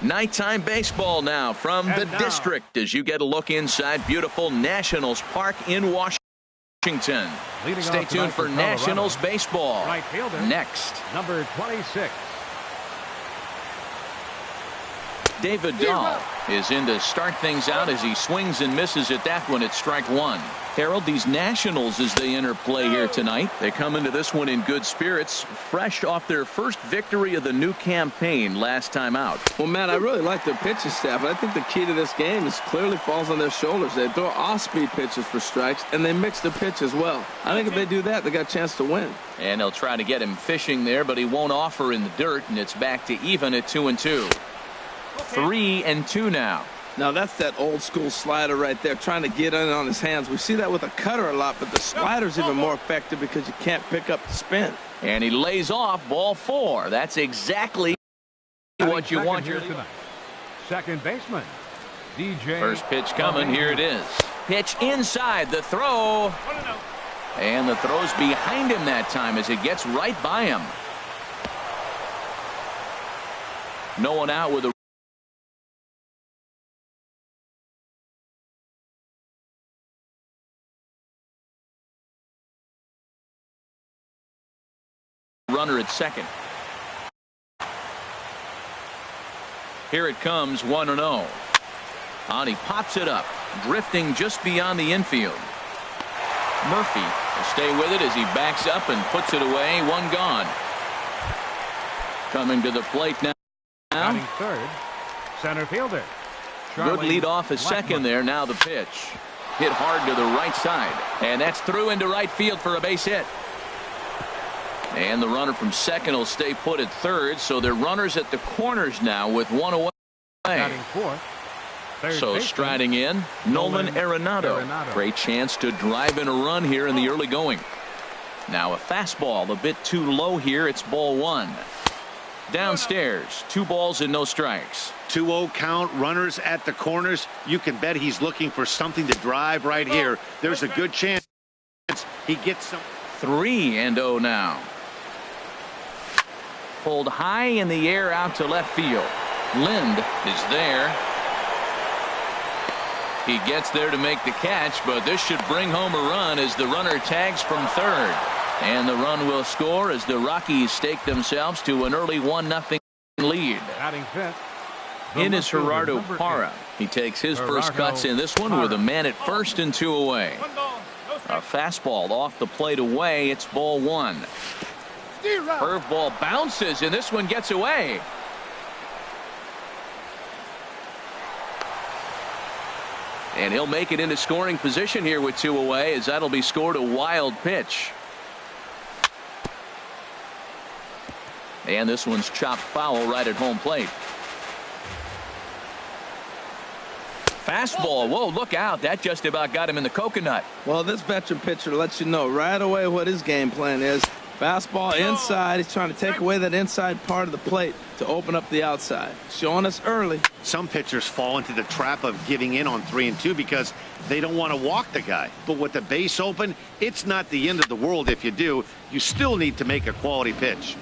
Nighttime baseball now from the district as you get a look inside beautiful Nationals Park in Washington. Stay tuned for Nationals baseball next. Number 26. David Dahl is in to start things out as he swings and misses at that one at strike one. Harold, these Nationals, as they enter play here tonight, they come into this one in good spirits, fresh off their first victory of the new campaign last time out. Well, Matt, I really like their pitching staff. I think the key to this game is clearly falls on their shoulders. They throw off-speed pitches for strikes, and they mix the pitch as well. I think if they do that, they got a chance to win. And they'll try to get him fishing there, but he won't offer in the dirt, and it's back to even at 2-2. 3-2 now. Now that's that old school slider right there, trying to get in on his hands. We see that with a cutter a lot, but the slider's even more effective because you can't pick up the spin. And he lays off ball 4. That's exactly what you want here tonight. Second baseman, DJ. First pitch coming. Here it is. Pitch inside. The throw. And the throw's behind him that time as it gets right by him. No one out with a runner at second. Here it comes, 1-0. And he pops it up, drifting just beyond the infield. Murphy will stay with it as he backs up and puts it away. One gone. Coming to the plate now. Batting third, center fielder. Good lead off at second there. Now the pitch. Hit hard to the right side. And that's through into right field for a base hit. And the runner from second will stay put at third, so they're runners at the corners now with one away. So striding in, Nolan Arenado. Great chance to drive in a run here in the early going. Now a fastball a bit too low here. It's ball 1. Downstairs, 2 balls and no strikes. 2-0 count, runners at the corners. You can bet he's looking for something to drive right here. There's a good chance he gets some. 3-0 now. Pulled high in the air out to left field. Lind is there. He gets there to make the catch, but this should bring home a run as the runner tags from third. And the run will score as the Rockies stake themselves to an early 1-0 lead. Batting fifth. In is Gerardo Parra. He takes his first cuts in this one with a man at first and 2 away. A fastball off the plate away. It's ball 1. Curveball bounces and this one gets away. And he'll make it into scoring position here with 2 away as that'll be scored a wild pitch. And this one's chopped foul right at home plate. Fastball. Whoa, look out. That just about got him in the coconut. Well, this veteran pitcher lets you know right away what his game plan is. Fastball inside. He's trying to take away that inside part of the plate to open up the outside. Showing us early. Some pitchers fall into the trap of giving in on 3-2 because they don't want to walk the guy. But with the base open, it's not the end of the world if you do. You still need to make a quality pitch.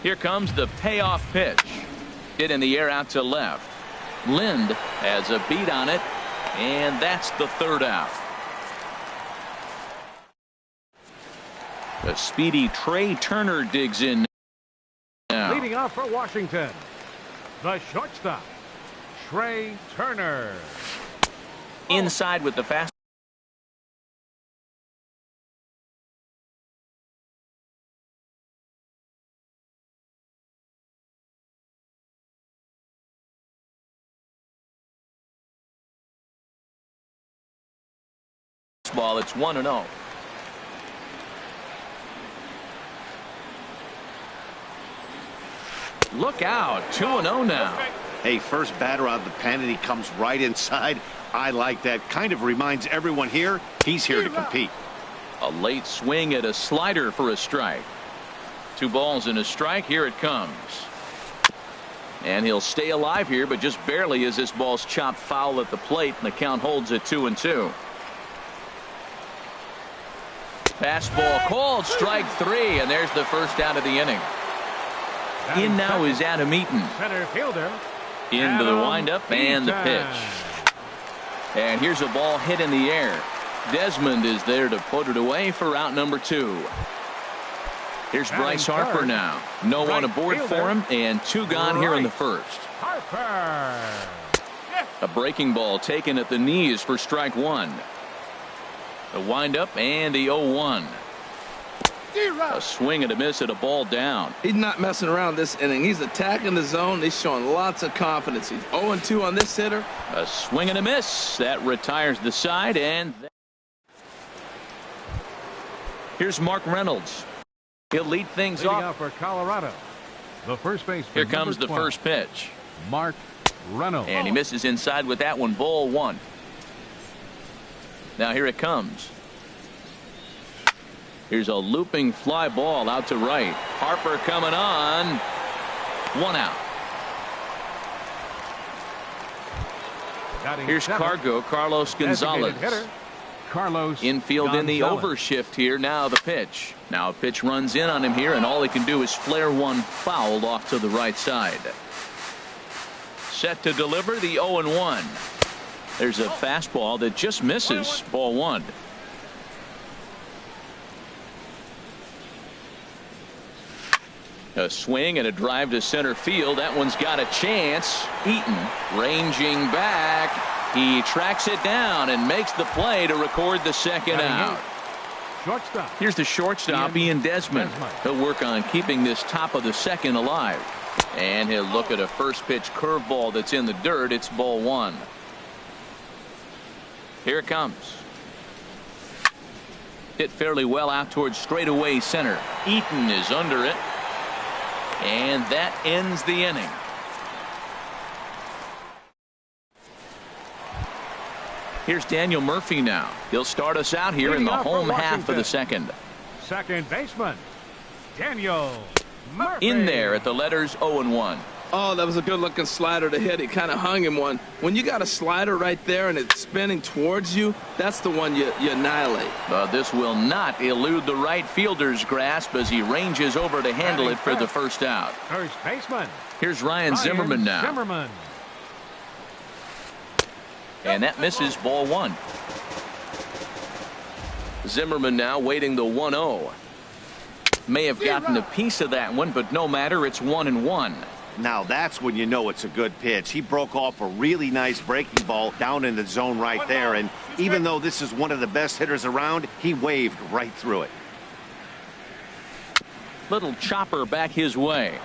Here comes the payoff pitch. Hit in the air out to left. Lind has a beat on it, and that's the third out. The speedy Trey Turner digs in now. Leading off for Washington, the shortstop, Trey Turner. Inside with the fast. Ball. It's 1-0. Look out. 2-0 now. Hey, first batter out of the pen and he comes right inside. I like that. Kind of reminds everyone here he's here to compete. A late swing at a slider for a strike. 2 balls and a strike. Here it comes. And he'll stay alive here, but just barely as this ball's chopped foul at the plate, and the count holds at 2-2. Fastball called, strike 3, and there's the first out of the inning. In now is Adam Eaton. Center fielder. Into the windup and the pitch. And here's a ball hit in the air. Desmond is there to put it away for out number 2. Here's Bryce Harper now. No one aboard for him, and 2 gone here in the first. Harper. A breaking ball taken at the knees for strike 1. The windup and the 0-1. A swing and a miss at a ball down. He's not messing around this inning. He's attacking the zone. He's showing lots of confidence. He's 0-2 on this hitter. A swing and a miss. That retires the side, and here's Mark Reynolds. He'll lead things Leading off. out for Colorado. The first baseman. Here comes the 12, first pitch. Mark Reynolds. And he misses inside with that one. Ball 1. Now here it comes. Here's a looping fly ball out to right. Harper coming on. 1 out. Here's Cargo, Carlos Gonzalez. Carlos Infield Gonzalez. in the overshift here. Now the pitch. Now a pitch runs in on him here, and all he can do is flare one foul off to the right side. Set to deliver the 0-1. There's a fastball that just misses. Ball 1. A swing and a drive to center field. That one's got a chance. Eaton ranging back. He tracks it down and makes the play to record the second out. Shortstop. Here's the shortstop, Ian Desmond. He'll work on keeping this top of the second alive. And he'll look at a first pitch curveball that's in the dirt. It's ball 1. Here it comes. Hit fairly well out towards straightaway center. Eaton is under it. And that ends the inning. Here's Daniel Murphy now. He'll start us out here in the home half of the second. Second baseman, Daniel Murphy. In there at the letters 0-1. Oh, that was a good-looking slider to hit. He kind of hung him one. When you got a slider right there and it's spinning towards you, that's the one you annihilate. But this will not elude the right fielder's grasp as he ranges over to handle it for the first out. First baseman. Here's Ryan Zimmerman now. Zimmerman. And that misses. Ball 1. Zimmerman now waiting the 1-0. May have gotten a piece of that one, but no matter. It's 1-1. Now that's when you know it's a good pitch. He broke off a really nice breaking ball down in the zone right there, and even though this is one of the best hitters around, he waved right through it. Little chopper back his way.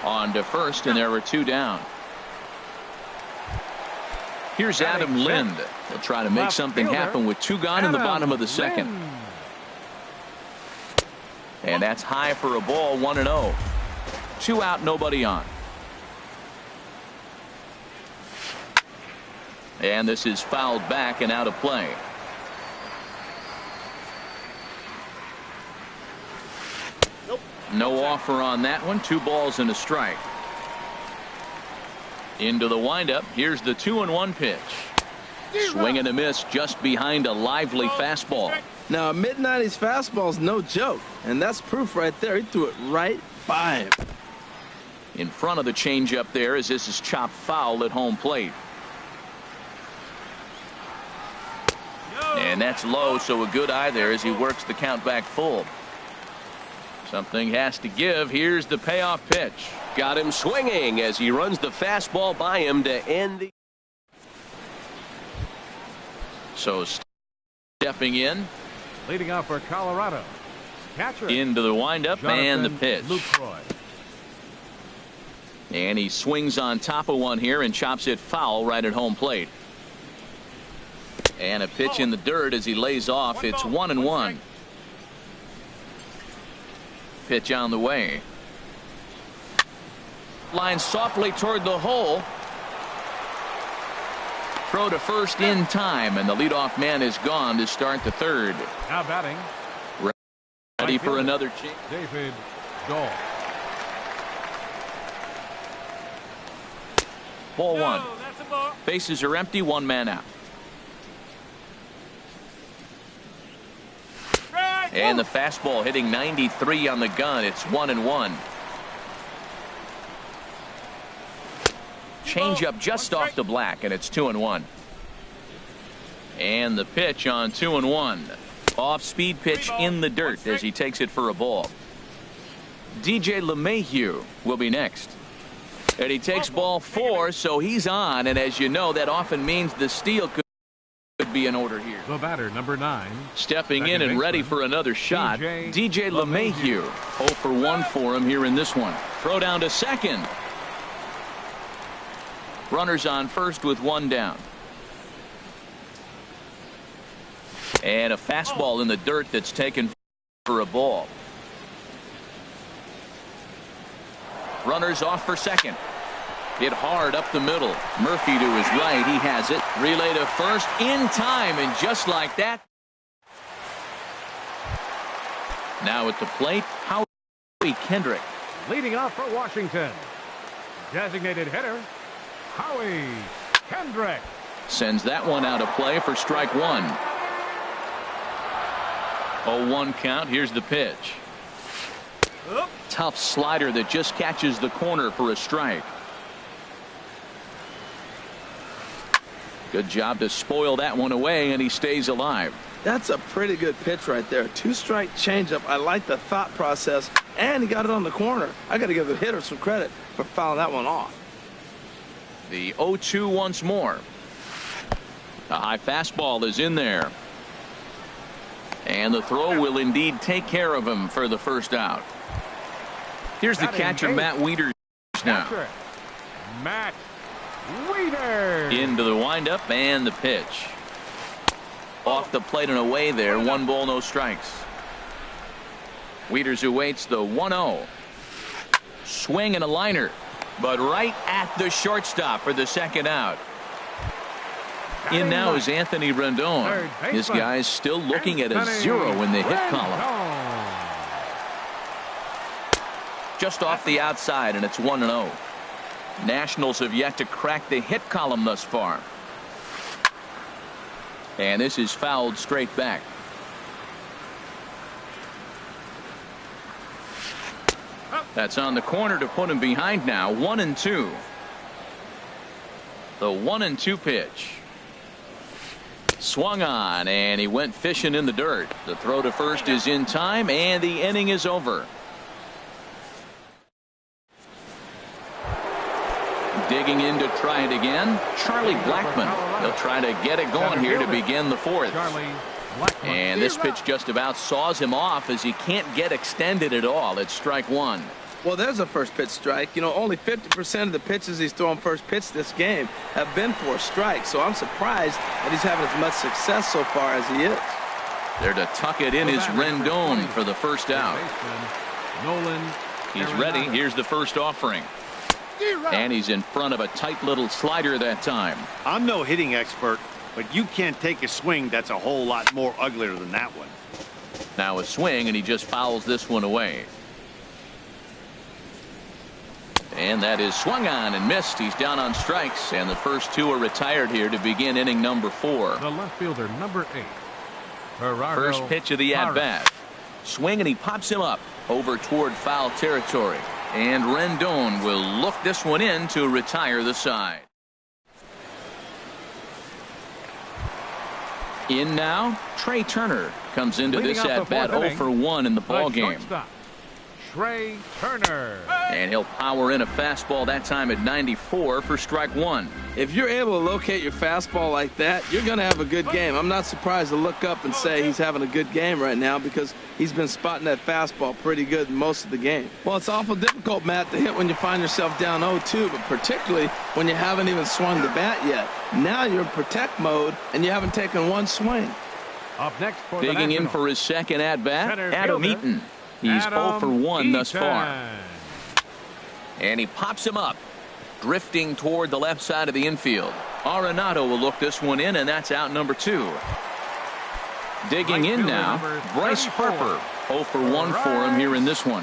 On to first, and there were 2 down. Here's Adam Lind. He'll try to make something happen with 2 gone in the bottom of the second. And that's high for a ball. 1-0. 2 out, nobody on. And this is fouled back and out of play. No offer on that one. 2 balls and a strike. Into the windup. Here's the 2-1 pitch. Swing and a miss just behind a lively fastball. Now a mid-90s fastball is no joke, and that's proof right there. He threw it right by him. In front of the changeup there as this is chopped foul at home plate. And that's low, so a good eye there as he works the count back full. Something has to give. Here's the payoff pitch. Got him swinging as he runs the fastball by him to end the. So stepping in. Leading out for Colorado. Catcher. Into the windup and the pitch. Lucroy. And he swings on top of one here and chops it foul right at home plate. And a pitch in the dirt as he lays off. It's 1-1. Pitch on the way. Line softly toward the hole. Throw to first in time, and the leadoff man is gone to start the third. Now batting. Ready for another chance. David Dahl. Ball 1. Bases are empty. 1 man out. And the fastball hitting 93 on the gun. It's 1-1. changeup just off the black, and it's 2-1. And the pitch on 2-1. Off-speed pitch in the dirt as he takes it for a ball. DJ LeMahieu will be next. And he takes ball 4, so he's on. And as you know, that often means the steal could be in order here. The batter, number 9. Stepping in and ready for another shot, DJ LeMahieu. 0 for 1 for him here in this one. Throw down to second. Runners on first with 1 down. And a fastball in the dirt that's taken for a ball. Runners off for second. Hit hard up the middle. Murphy to his right. He has it. Relay to first in time. And just like that. Now at the plate, Howie Kendrick. Leading off for Washington, designated hitter, Howie Kendrick. Sends that one out of play for strike 1. 0-1 count. Here's the pitch. Tough slider that just catches the corner for a strike. Good job to spoil that one away, and he stays alive. That's a pretty good pitch right there. 2-strike changeup. I like the thought process, and he got it on the corner. I got to give the hitter some credit for fouling that one off. The 0-2 once more. The high fastball is in there. And the throw will indeed take care of him for the first out. Here's the catcher, Matt Wieters now. Matt Wieters. Into the windup and the pitch. Off the plate and away there. 1 ball, no strikes. Wieters awaits the 1-0. Swing and a liner. But right at the shortstop for the second out. In now is Anthony Rendon. This guy's still looking at a 0 in the hit column. Just off the outside, and it's 1-0. Nationals have yet to crack the hit column thus far. And this is fouled straight back. That's on the corner to put him behind now. 1-2. The 1-2 pitch. Swung on, and he went fishing in the dirt. The throw to first is in time, and the inning is over. Digging in to try it again, Charlie Blackmon. They'll try to get it going here to begin the 4th. And this pitch just about saws him off as he can't get extended at all. It's strike 1. Well, there's a first pitch strike. You know, only 50% of the pitches he's throwing first pitch this game have been for a strike. So I'm surprised that he's having as much success so far as he is. There to tuck it in is Rendon for the first out. He's ready. Here's the first offering. And he's in front of a tight little slider that time. I'm no hitting expert, but you can't take a swing that's a whole lot more uglier than that one. Now a swing, and he just fouls this one away. And that is swung on and missed. He's down on strikes, and the first 2 are retired here to begin inning number 4. The left fielder, number 8. First pitch of the at-bat. Swing, and he pops him up over toward foul territory. And Rendon will look this one in to retire the side. In now, Trey Turner comes into this at-bat 0 for 1 in the ball game. Trey Turner. And he'll power in a fastball that time at 94 for strike 1. If you're able to locate your fastball like that, you're going to have a good game. I'm not surprised to look up and say he's having a good game right now because he's been spotting that fastball pretty good most of the game. Well, it's awful difficult, Matt, to hit when you find yourself down 0-2, but particularly when you haven't even swung the bat yet. Now you're in protect mode, and you haven't taken one swing. Up next for digging in for his second at-bat, Adam Eaton. He's 0 for 1 thus far. And he pops him up, drifting toward the left side of the infield. Arenado will look this one in, and that's out number 2. Digging in now, Bryce Harper. 0 for 1 for him here in this one.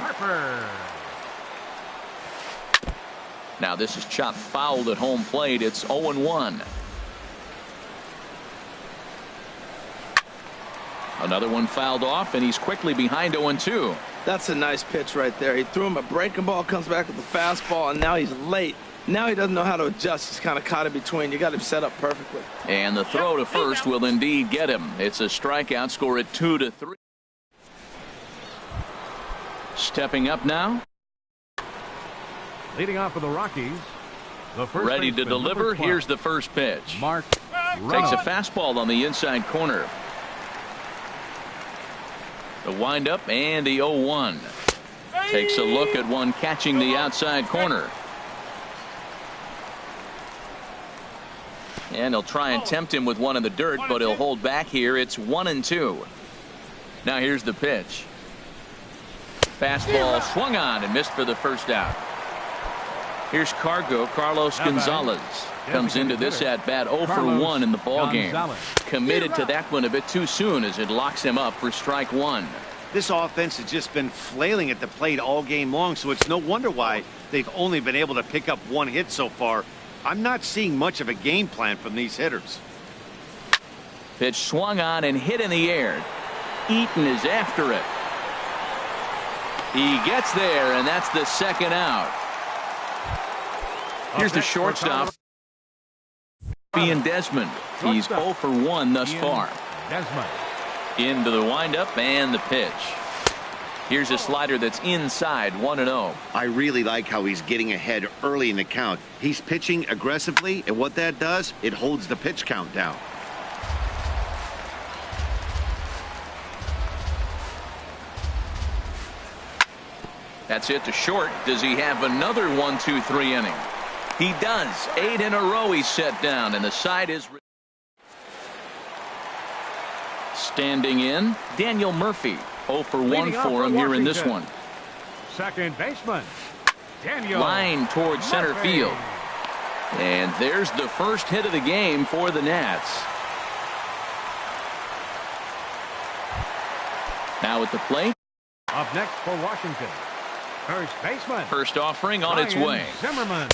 Now this is chopped fouled at home plate. It's 0-1. Another one fouled off, and he's quickly behind 0-2. That's a nice pitch right there. He threw him a breaking ball, comes back with the fastball, and now he's late Now he doesn't know how to adjust. He's kind of caught in between. You got him set up perfectly. And the throw to first will indeed get him. It's a strikeout, score at 2-3. Stepping up now. Leading off for the Rockies, the first Ready to baseman, deliver. number 12, Here's the first pitch. Mark Takes a Rudd. fastball on the inside corner. The windup and the 0-1. Takes a look at one catching the outside corner. And he'll try and tempt him with one in the dirt, but he'll hold back here. It's 1-2. Now here's the pitch. Fastball swung on and missed for the first out. Here's Carlos Gonzalez comes into this at bat 0 for 1 in the ball game. Committed to that one a bit too soon as it locks him up for strike one. This offense has just been flailing at the plate all game long, so it's no wonder why they've only been able to pick up one hit so far. I'm not seeing much of a game plan from these hitters. Pitch swung on and hit in the air. Eaton is after it. He gets there, and that's the second out. Here's the shortstop, Ian Desmond. He's 0 for 1 thus far. Desmond. Into the windup and the pitch. Here's a slider that's inside 1-0. I really like how he's getting ahead early in the count. He's pitching aggressively, and what that does, it holds the pitch count down. That's it to short. Does he have another 1-2-3 inning? He does. 8 in a row he's set down, and the side is standing in. Daniel Murphy 0 for 1 for him here in this one. Second baseman, Daniel. Line towards center field. And there's the first hit of the game for the Nats. Now at the plate. Up next for Washington, first baseman. First offering on its Ryan way. Zimmerman.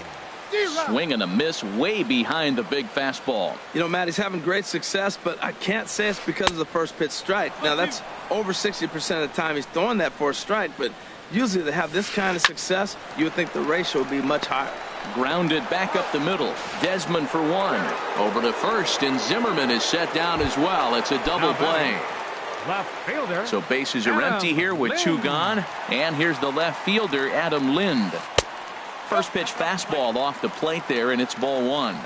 Swing and a miss way behind the big fastball. You know, Matt, he's having great success, but I can't say it's because of the first pitch strike. Now, that's over 60% of the time he's throwing that for a strike, but usually to have this kind of success, you would think the ratio would be much higher. Grounded back up the middle. Desmond for one. Over to first, and Zimmerman is set down as well. It's a double play. Left fielder. So bases are empty here with 2 gone. And here's the left fielder, Adam Lind. First pitch fastball off the plate there, and it's ball 1.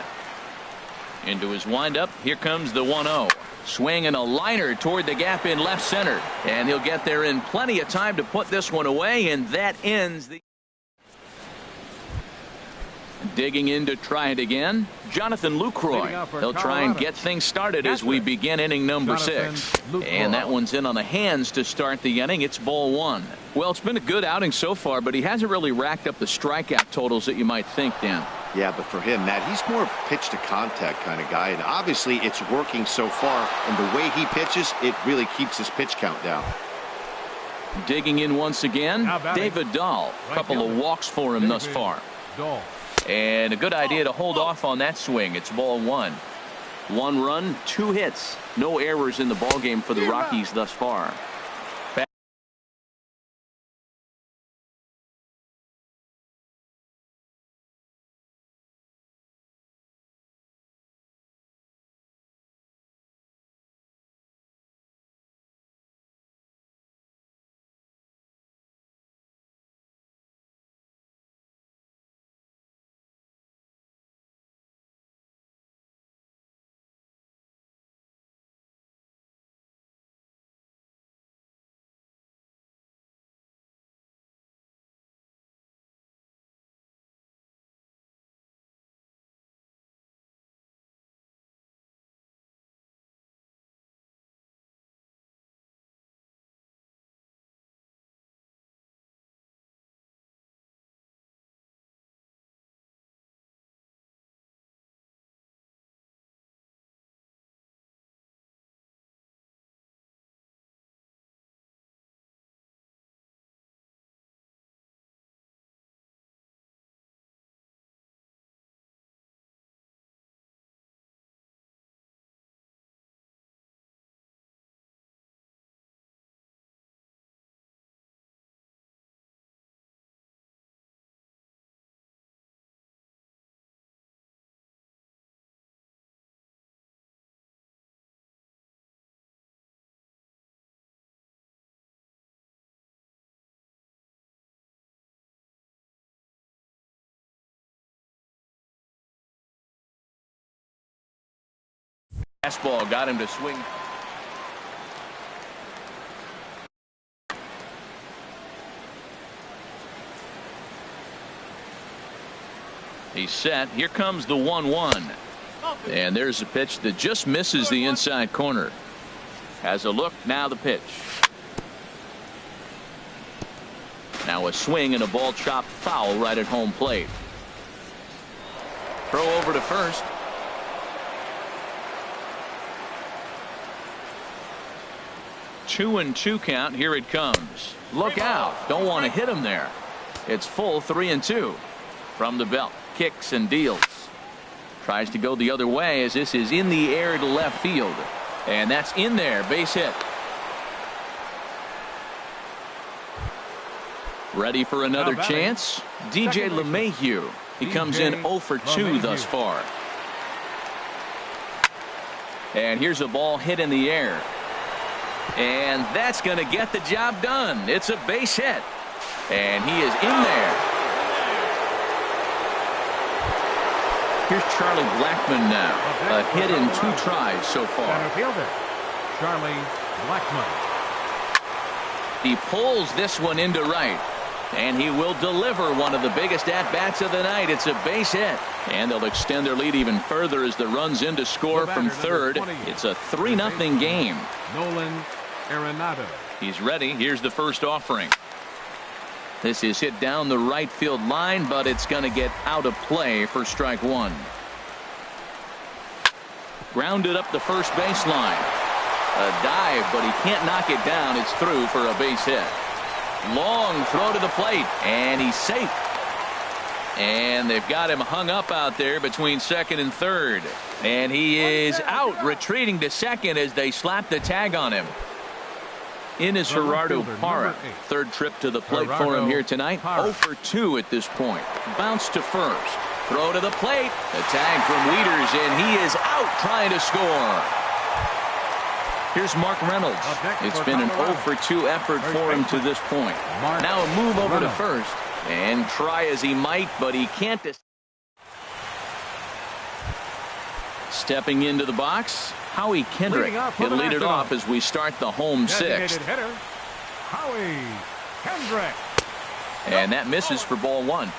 Into his windup. Here comes the 1-0. Swing and a liner toward the gap in left center. And he'll get there in plenty of time to put this one away, and that ends the. Digging in to try it again, Jonathan Lucroy. He'll try and get things started as we begin inning number 6. And that one's in on the hands to start the inning. It's ball 1. Well, it's been a good outing so far, but he hasn't really racked up the strikeout totals that you might think, Dan. Yeah, but for him, Matt, he's more of a pitch to contact kind of guy, and obviously it's working so far, and the way he pitches, it really keeps his pitch count down. Digging in once again, David Dahl. A couple of walks for him thus far. And a good idea to hold off on that swing. It's ball 1. 1 run, 2 hits. No errors in the ballgame for the Rockies thus far. Fastball got him to swing. He's set. Here comes the 1-1. And there's a pitch that just misses the inside corner. Has a look. Now the pitch. Now a swing and a ball chopped foul right at home plate. Throw over to first. Two and two count. Here it comes. Look out. Don't want to hit him there. It's full 3-2 from the belt. Kicks and deals. Tries to go the other way as this is in the air to left field. And that's in there. Base hit. Ready for another chance? DJ LeMahieu. He comes in 0 for 2 thus far. And here's a ball hit in the air. And that's going to get the job done. It's a base hit. And he is in there. Here's Charlie Blackmon now. A hit in 2 tries so far. Center fielder, Charlie Blackmon. He pulls this one into right. And he will deliver one of the biggest at-bats of the night. It's a base hit. And they'll extend their lead even further as the run's in to score from third. It's a 3-0 game. Nolan Arenado. He's ready. Here's the first offering. This is hit down the right field line, but it's going to get out of play for strike one. Grounded up the first baseline. A dive, but he can't knock it down. It's through for a base hit. Long throw to the plate, and he's safe. And they've got him hung up out there between second and third. And he is out, retreating to second as they slap the tag on him. In is Gerardo Parra. Third trip to the plate for him here tonight. 0 for 2 at this point. Bounce to first. Throw to the plate. The tag from Wieters, and he is out trying to score. Here's Mark Reynolds. It's been an 0 for 2 effort for him to this point. Now a move over to first. And try as he might, but he can't. Stepping into the box, Howie Kendrick. He'll lead it off as we start the home sixth. Hitter, Howie Kendrick. And that misses for ball one.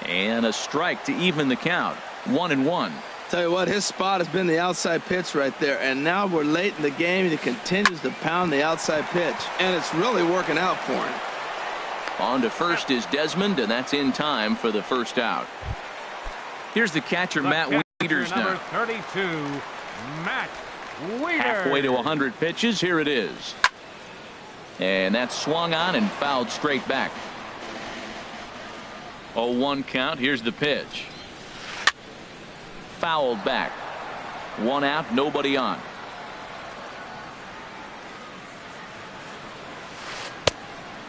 And a strike to even the count. 1-1. Tell you what, his spot has been the outside pitch right there, and now we're late in the game and he continues to pound the outside pitch, and it's really working out for him. On to first is Desmond, and that's in time for the first out. Here's the catcher, Matt Wieters now. Number 32, Matt Wieters. Halfway to 100 pitches. Here it is. And that's swung on and fouled straight back. 0-1 count. Here's the pitch. Fouled back. One out, nobody on.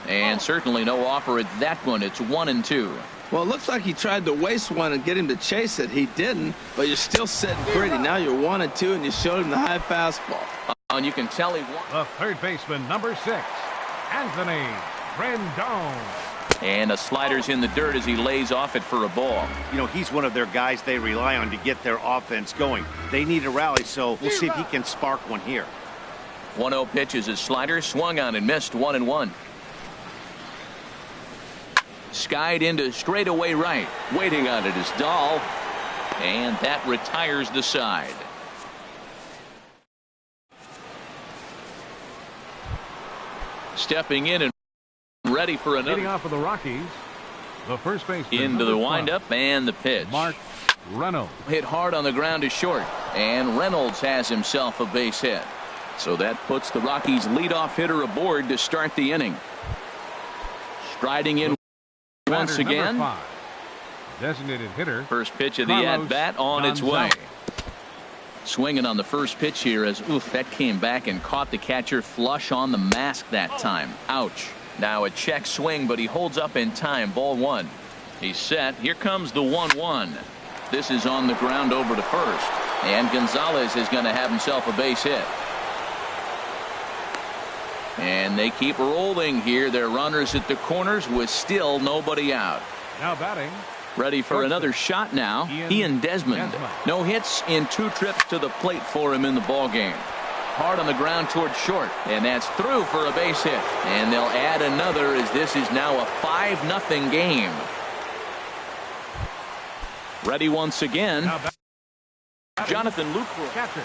And certainly no offer at that one. It's 1-2. Well, it looks like he tried to waste one and get him to chase it. He didn't, but you're still sitting pretty. Now you're 1-2, and you showed him the high fastball. And you can tell he won. The third baseman, number 6, Anthony Rendon. And a slider's in the dirt as he lays off it for a ball. You know, he's one of their guys they rely on to get their offense going. They need a rally, so we'll see if he can spark one here. 1-0 pitch is his slider, swung on and missed. 1-1. Skied into straightaway right. Waiting on it is Dahl. And that retires the side. Stepping in and ready for another. Leading off for the Rockies, the first baseman. Into the windup and the pitch. Mark Reynolds. Hit hard on the ground to short. And Reynolds has himself a base hit. So that puts the Rockies leadoff hitter aboard to start the inning. Striding in once again. 5, designated hitter. First pitch of the at-bat on its way. Swinging on the first pitch here as that came back and caught the catcher flush on the mask that time. Ouch. Now a check swing, but he holds up in time. Ball one. He's set. Here comes the 1-1. This is on the ground over to first. And Gonzalez is going to have himself a base hit. And they keep rolling here. Their runners at the corners with still nobody out. Now batting, Ready for another shot now. Ian Desmond. No hits in 2 trips to the plate for him in the ball game. Hard on the ground towards short, and that's through for a base hit. And they'll add another as this is now a 5-0 game. Ready once again. Jonathan Lucroy. Catcher.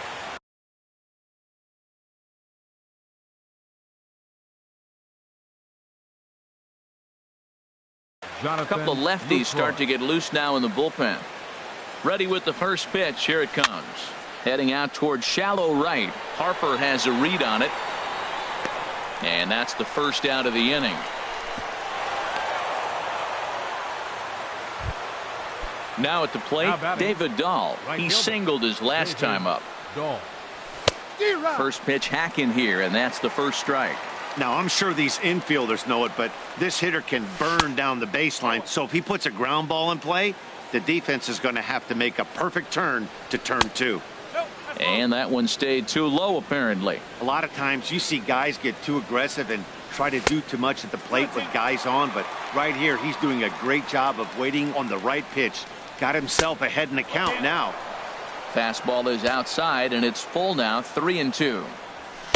A couple of lefties start to get loose now in the bullpen. Ready with the first pitch. Here it comes. Heading out towards shallow right. Harper has a read on it. And that's the first out of the inning. Now at the plate, David Dahl. He singled his last time up. First pitch hack in here, and that's the first strike. Now, I'm sure these infielders know it, but this hitter can burn down the baseline. So if he puts a ground ball in play, the defense is going to have to make a perfect turn to turn 2. And that one stayed too low, apparently. A lot of times you see guys get too aggressive and try to do too much at the plate with guys on, but right here he's doing a great job of waiting on the right pitch. Got himself ahead in the count now. Fastball is outside, and it's full now, 3-2.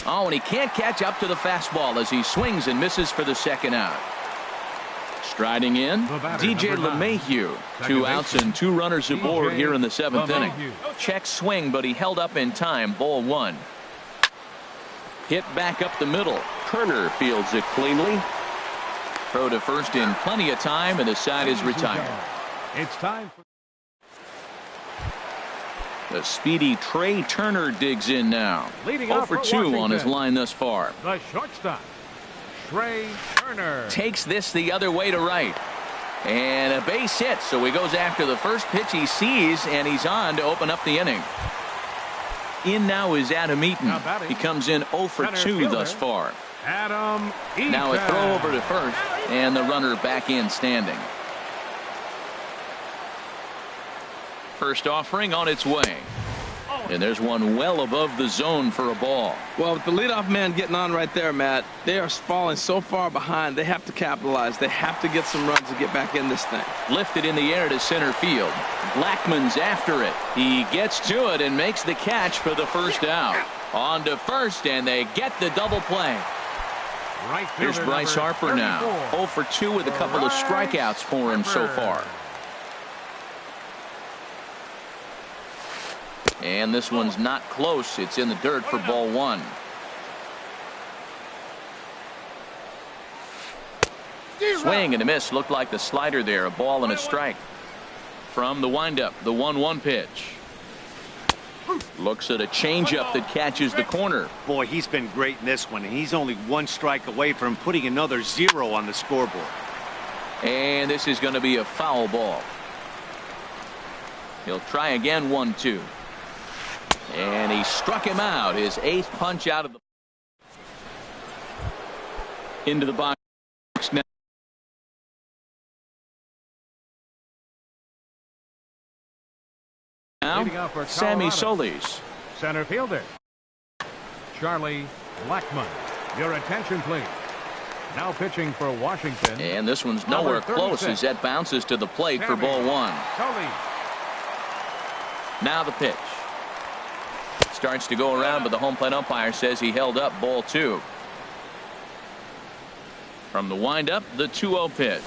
Oh, and he can't catch up to the fastball as he swings and misses for the second out. Striding in, DJ LeMahieu. 2 outs and 2 runners aboard here in the 7th inning. Check swing, but he held up in time. Ball 1. Hit back up the middle. Turner fields it cleanly. Throw to first in plenty of time, and the side is retired. It's time for the speedy Trey Turner digs in now. 0 for 2 on his line thus far. the shortstop, Trey Turner. Takes this the other way to right. And a base hit, so he goes after the first pitch he sees, and he's on to open up the inning. In now is Adam Eaton. He comes in 0 for 2 thus far. Adam Eaton. Now a throw over to first, and the runner back in standing. First offering on its way. And there's one well above the zone for a ball. Well, with the leadoff man getting on right there, Matt, they are falling so far behind. They have to capitalize. They have to get some runs to get back in this thing. Lifted in the air to center field. Blackman's after it. He gets to it and makes the catch for the first out. On to first, and they get the double play. Here's Bryce Harper now. 0 for 2 with a couple of strikeouts for him so far. And this one's not close. It's in the dirt for ball 1. Swing and a miss. Looked like the slider there. A ball and a strike. From the windup, the 1-1 pitch. Looks at a changeup that catches the corner. Boy, he's been great in this one, and he's only 1 strike away from putting another 0 on the scoreboard. And this is going to be a foul ball. He'll try again. 1-2. And he struck him out. His 8th punch out of the into the box now. Sammy Solis. Center fielder, Charlie Blackmon. Your attention, please. Now pitching for Washington. And this one's nowhere close as that bounces to the plate for ball 1. Solis. Now the pitch. Starts to go around, but the home plate umpire says he held up. Ball 2. From the windup, the 2-0 pitch.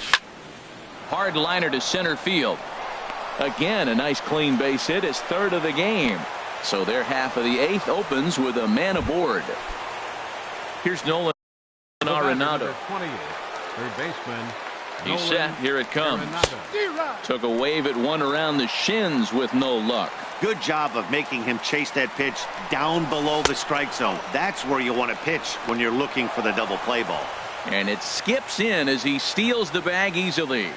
Hard liner to center field. Again, a nice clean base hit. His 3rd of the game. So their half of the 8th opens with a man aboard. Here's Nolan Arenado. 28, third baseman. He's set. Here it comes. Took a wave at one around the shins with no luck. Good job of making him chase that pitch down below the strike zone. That's where you want to pitch when you're looking for the double play ball. And it skips in as he steals the bag easily.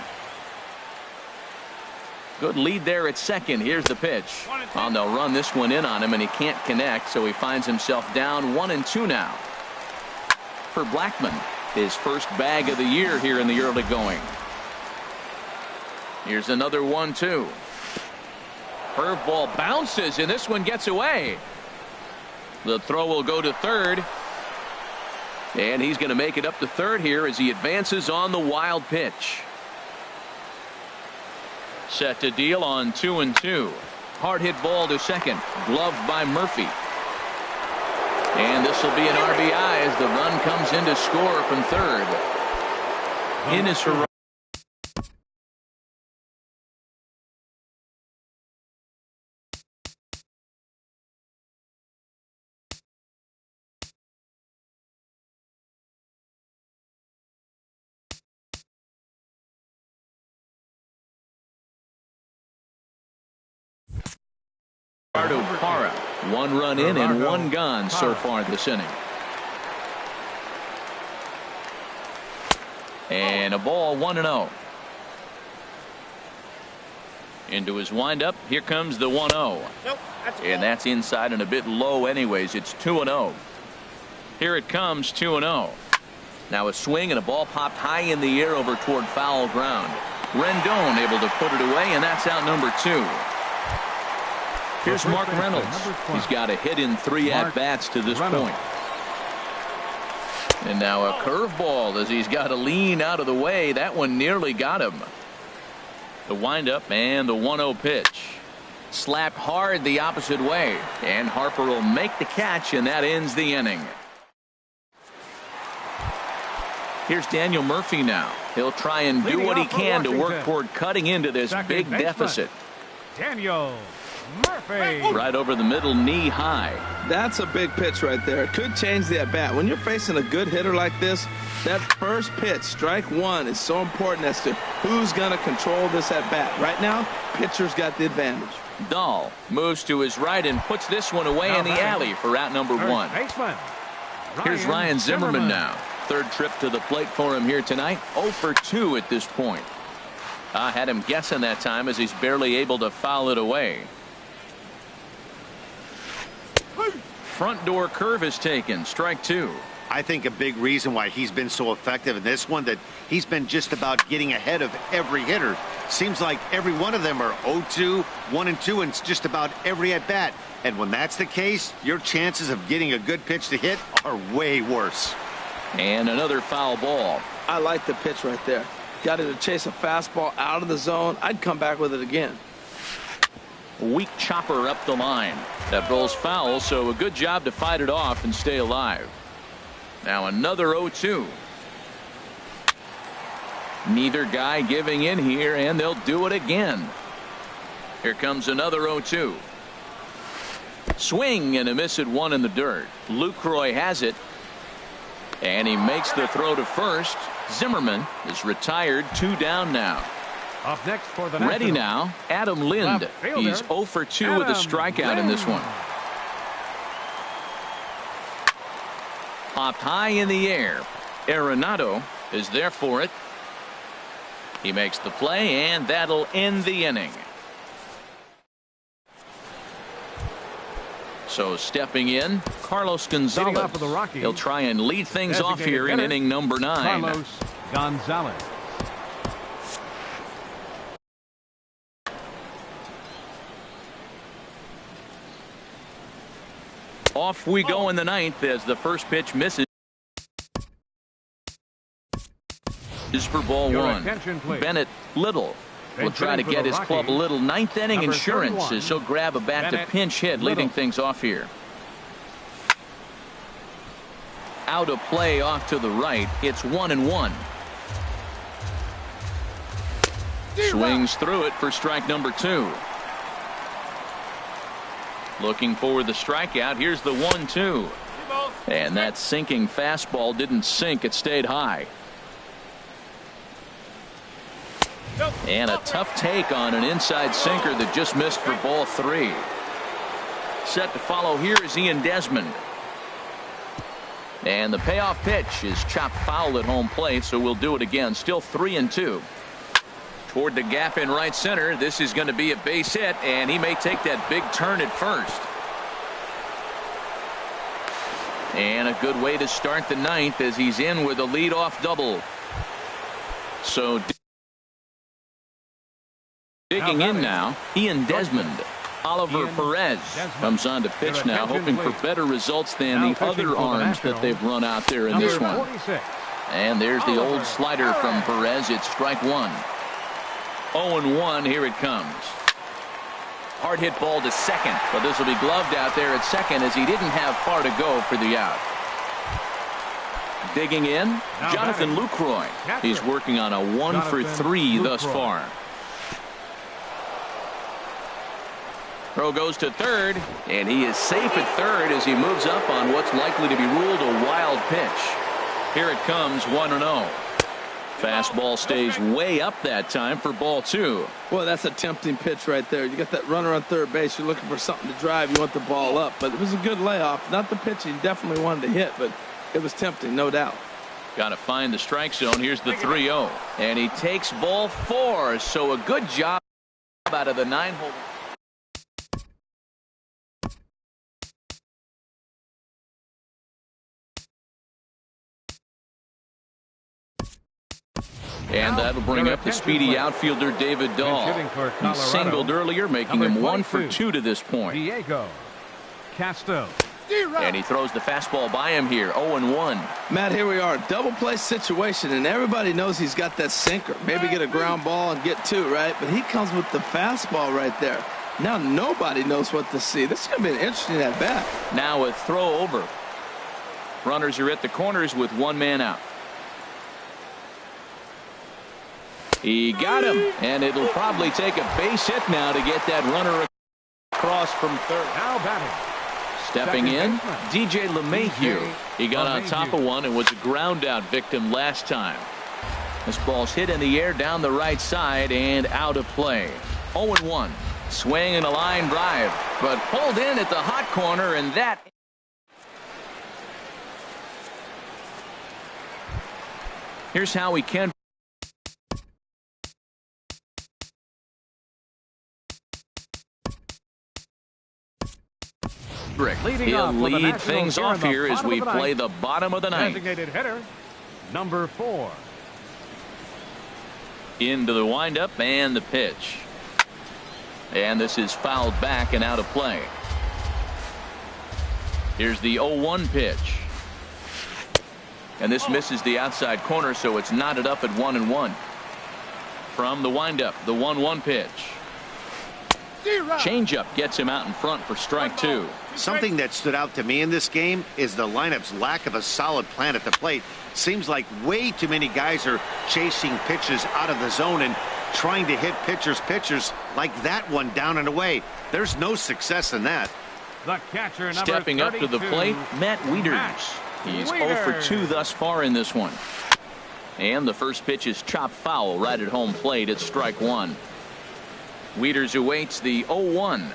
Good lead there at second. Here's the pitch. And they'll run this one in on him, and he can't connect, so he finds himself down 1-2 now. For Blackmon, his first bag of the year here in the early going. Here's another 1-2. Curveball bounces, and this one gets away. The throw will go to third. And he's going to make it up to third here as he advances on the wild pitch. Set to deal on 2-2. Hard hit ball to second. Gloved by Murphy. And this will be an RBI as the run comes in to score from third. In is her. Ricardo Parra, 1 run in and 1 gone so far this inning. And a ball, 1-0. Into his windup. Here comes the 1-0. And that's inside and a bit low anyways. It's 2-0. Here it comes, 2-0. Now a swing and a ball popped high in the air over toward foul ground. Rendon able to put it away, and that's out number 2. Here's Mark Reynolds. He's got a hit in 3 at-bats to this point. And now a curveball as he's got to lean out of the way. That one nearly got him. The windup and the 1-0 pitch. Slapped hard the opposite way. And Harper will make the catch, and that ends the inning. Here's Daniel Murphy now. He'll try and do what he can to work toward cutting into this big deficit. Daniel Murphy. Right over the middle, knee high. That's a big pitch right there. It could change the at-bat. When you're facing a good hitter like this, that first pitch, strike 1, is so important as to who's going to control this at-bat. Right now, pitcher's got the advantage. Dahl moves to his right and puts this one away in the alley for out number 1. Here's Ryan Zimmerman now. Third trip to the plate for him here tonight. 0 for 2 at this point. I had him guessing that time as he's barely able to foul it away. Front door curve is taken. Strike 2. I think a big reason why he's been so effective in this one, that he's been just about getting ahead of every hitter. Seems like every one of them are 0-2, 1-2, and it's just about every at bat. And when that's the case, your chances of getting a good pitch to hit are way worse. And another foul ball. I like the pitch right there. Got it to chase a fastball out of the zone. I'd come back with it again. Weak chopper up the line. That rolls foul, so a good job to fight it off and stay alive. Now another 0-2. Neither guy giving in here, and they'll do it again. Here comes another 0-2. Swing and a miss at 1 in the dirt. Lucroy has it. And he makes the throw to first. Zimmerman is retired. 2 down now. Up next for the Ready now, Adam Lind. He's 0 for 2 with a strikeout in this one. Popped high in the air. Arenado is there for it. He makes the play, and that'll end the inning. So stepping in, Carlos Gonzalez. He'll try and lead things off here in inning number 9. Carlos Gonzalez. Off we go in the 9th as the first pitch misses. Is for ball 1. Bennett Little will try to get his club a little 9th inning insurance as he'll grab a bat to pinch hit, leading things off here. Out of play off to the right. It's 1-1. Swings through it for strike number 2. Looking for the strikeout. Here's the 1-2. And that sinking fastball didn't sink. It stayed high. And a tough take on an inside sinker that just missed for ball 3. Set to follow here is Ian Desmond. And the payoff pitch is chopped foul at home plate, so we'll do it again. Still 3-2. Toward the gap in right center. This is going to be a base hit, and he may take that big turn at first. And a good way to start the 9th as he's in with a leadoff double. So digging in now, Ian Desmond. Oliver Perez comes on to pitch now, hoping for better results than the other arms that they've run out there in this one. And there's the old slider from Perez. It's strike 1. 0-1. Here it comes. Hard hit ball to second, but this will be gloved out there at second as he didn't have far to go for the out. Digging in, Jonathan Lucroy. He's working on a 1-for-3 thus far. Throw goes to third, and he is safe at third as he moves up on what's likely to be ruled a wild pitch. Here it comes, 1-0. Fastball stays way up that time for ball 2. Boy, that's a tempting pitch right there. You got that runner on third base. You're looking for something to drive. You want the ball up, but it was a good layoff. Not the pitch he definitely wanted to hit, but it was tempting, no doubt. Got to find the strike zone. Here's the 3-0. And he takes ball 4. So a good job out of the 9-hole. And that'll bring up the speedy outfielder David Dahl. He singled earlier, making him 1-for-2 to this point. Diego Castillo. And he throws the fastball by him here, 0-1. Matt, here we are, double play situation, and everybody knows he's got that sinker. Maybe get a ground ball and get 2, right? But he comes with the fastball right there. Now nobody knows what to see. This is going to be an interesting at bat. Now a throw over. Runners are at the corners with 1 man out. He got him, and it'll probably take a base hit now to get that runner across from third. Now batting. Stepping in, DJ LeMahieu. He got on top of one and was a ground out victim last time. This ball's hit in the air down the right side and out of play. 0-1. Swing and a line drive, but pulled in at the hot corner, and that. Here's how he can. He'll lead things off here as we play the bottom of the ninth. Designated hitter, number 4. Into the windup and the pitch. And this is fouled back and out of play. Here's the 0-1 pitch. And this misses the outside corner, so it's knotted up at 1-1. From the windup, the 1-1 pitch. Changeup gets him out in front for strike 2. Something that stood out to me in this game is the lineup's lack of a solid plan at the plate. Seems like way too many guys are chasing pitches out of the zone and trying to hit pitchers like that one down and away. There's no success in that. The catcher, number Stepping up to the 32, plate, Matt Wieters. He's 0-for-2 thus far in this one. And the first pitch is chopped foul right at home plate. It's strike 1. Wieters awaits the 0-1.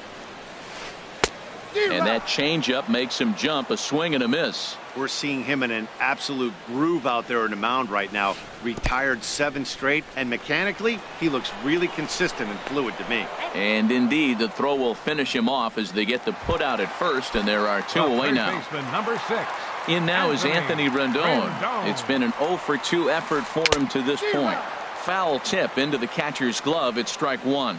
And that changeup makes him jump, a swing and a miss. We're seeing him in an absolute groove out there in the mound right now. Retired 7 straight, and mechanically, he looks really consistent and fluid to me. And indeed, the throw will finish him off as they get the put out at first, and there are 2 away now. Baseman, number 6. In now is Anthony Rendon. It's been an 0-for-2 effort for him to this point. Foul tip into the catcher's glove. It's strike 1.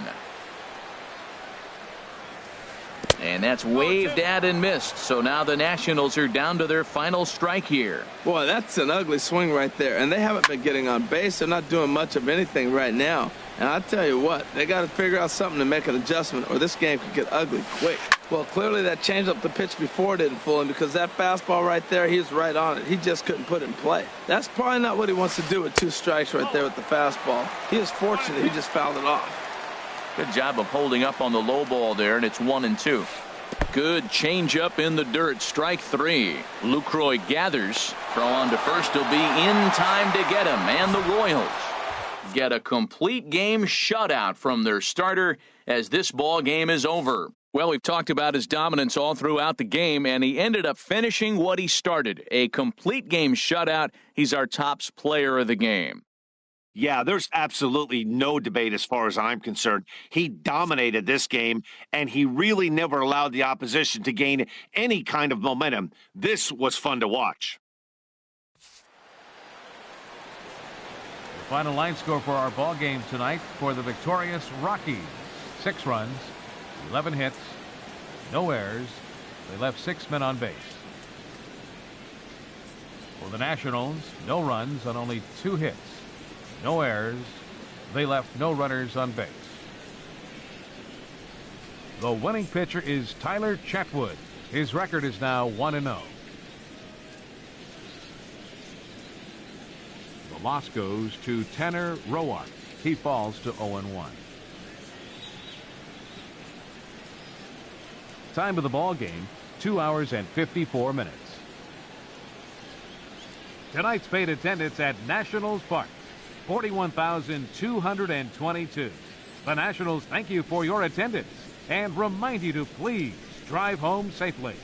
And that's waved at and missed. So now the Nationals are down to their final strike here. Boy, that's an ugly swing right there. And they haven't been getting on base. They're not doing much of anything right now. And I tell you what, they got to figure out something to make an adjustment or this game could get ugly quick. Well, clearly that changed up the pitch before didn't fool him because that fastball right there, he was right on it. He just couldn't put it in play. That's probably not what he wants to do with 2 strikes right there with the fastball. He is fortunate he just fouled it off. Good job of holding up on the low ball there, and it's 1-2. Good changeup in the dirt. Strike 3. Lucroy gathers. Throw on to first. He'll be in time to get him. And the Royals get a complete game shutout from their starter as this ball game is over. Well, we've talked about his dominance all throughout the game, and he ended up finishing what he started. A complete game shutout. He's our top player of the game. Yeah, there's absolutely no debate as far as I'm concerned. He dominated this game, and he really never allowed the opposition to gain any kind of momentum. This was fun to watch. The final line score for our ball game tonight for the victorious Rockies. 6 runs, 11 hits, no errors. They left 6 men on base. For the Nationals, no runs on only 2 hits. No errors, They left no runners on base. The winning pitcher is Tyler Chatwood. His record is now 1-0. The loss goes to Tanner Roark. He falls to 0-1. Time of the ball game, 2 hours and 54 minutes. Tonight's paid attendance at Nationals Park, 41,222. The Nationals thank you for your attendance and remind you to please drive home safely.